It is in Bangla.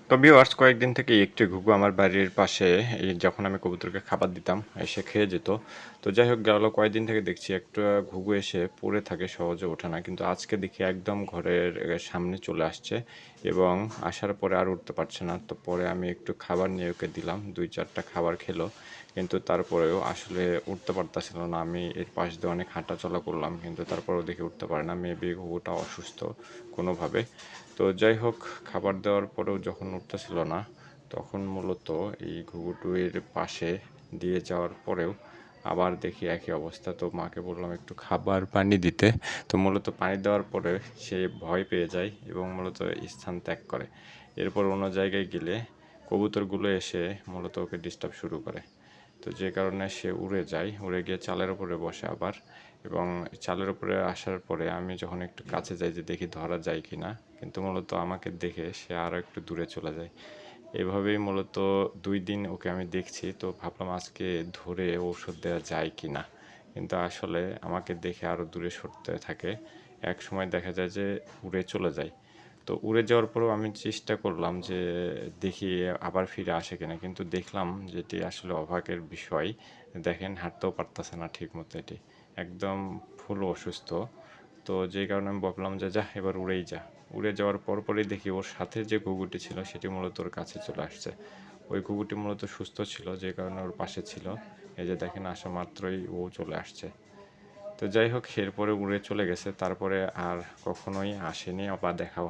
তো ভিউয়ার্স কয়েকদিন থেকে একটি ঘুঘু আমার বাড়ির পাশে যখন আমি কবুতরকে খাবার দিতাম এসে খেয়ে যেত। তো যাই হোক গেল কয়েকদিন থেকে দেখছি একটা ঘুঘু এসে পড়ে থাকে, সহজে ওঠে না, কিন্তু আজকে দেখি একদম ঘরের সামনে চলে আসছে এবং আসার পরে আর উঠতে পারছে না। তো পরে আমি একটু খাবার নিয়ে ওকে দিলাম, 2-4টা খাবার খেলো, কিন্তু তারপরেও আসলে উঠতে পারতেছিল না। আমি এর পাশ দিয়ে অনেক হাঁটাচলা করলাম, কিন্তু তারপরেও দেখি উঠতে পারে না। মেবি ঘুঘুটা অসুস্থ কোনোভাবে। তো যাই হোক, খাবার দেওয়ার পরেও যখন উঠতেছিল না, তখন মূলত এই ঘুঘুটুইয়ের পাশে দিয়ে যাওয়ার পরেও আবার দেখি একই অবস্থা। তো মাকে বললাম একটু খাবার পানি দিতে। তো মূলত পানি দেওয়ার পরে সে ভয় পেয়ে যায় এবং মূলত স্থান ত্যাগ করে। এরপর অন্য জায়গায় গেলে কবুতরগুলো এসে মূলত ওকে ডিস্টার্ব শুরু করে। তো যে কারণে সে উড়ে যায়, উড়ে গিয়ে চালের উপরে বসে আবার, এবং চালের উপরে আসার পরে আমি যখন একটু কাছে যাই যে দেখি ধরা যায় কি না, কিন্তু মূলত আমাকে দেখে সে আরও একটু দূরে চলে যায়। এভাবেই মূলত 2 দিন ওকে আমি দেখছি। তো ভাবলাম আজকে ধরে ঔষধ দেওয়া যায় কি না, কিন্তু আসলে আমাকে দেখে আরও দূরে সরতে থাকে। এক সময় দেখা যায় যে উড়ে চলে যায়। তো উড়ে যাওয়ার পরেও আমি চেষ্টা করলাম যে দেখি আবার ফিরে আসে কিনা, কিন্তু দেখলাম যেটি আসলে অবাকের বিষয়। দেখেন হাঁটতেও পারতেছে না ঠিক মতো, এটি একদম ফুল অসুস্থ। তো যেই কারণে আমি ভাবলাম যে যা এবার উড়েই যা। উড়ে যাওয়ার পরপরই দেখি ওর সাথে যে ঘুঘুটি ছিল সেটি মূলত ওর কাছে চলে আসছে। ওই ঘুঘুটি মূলত সুস্থ ছিল, যে কারণে ওর পাশে ছিল। এই যে দেখেন আসা মাত্রই ও চলে আসছে। তো যাই হোক, এরপরে উড়ে চলে গেছে, তারপরে আর কখনোই আসেনি বা দেখাও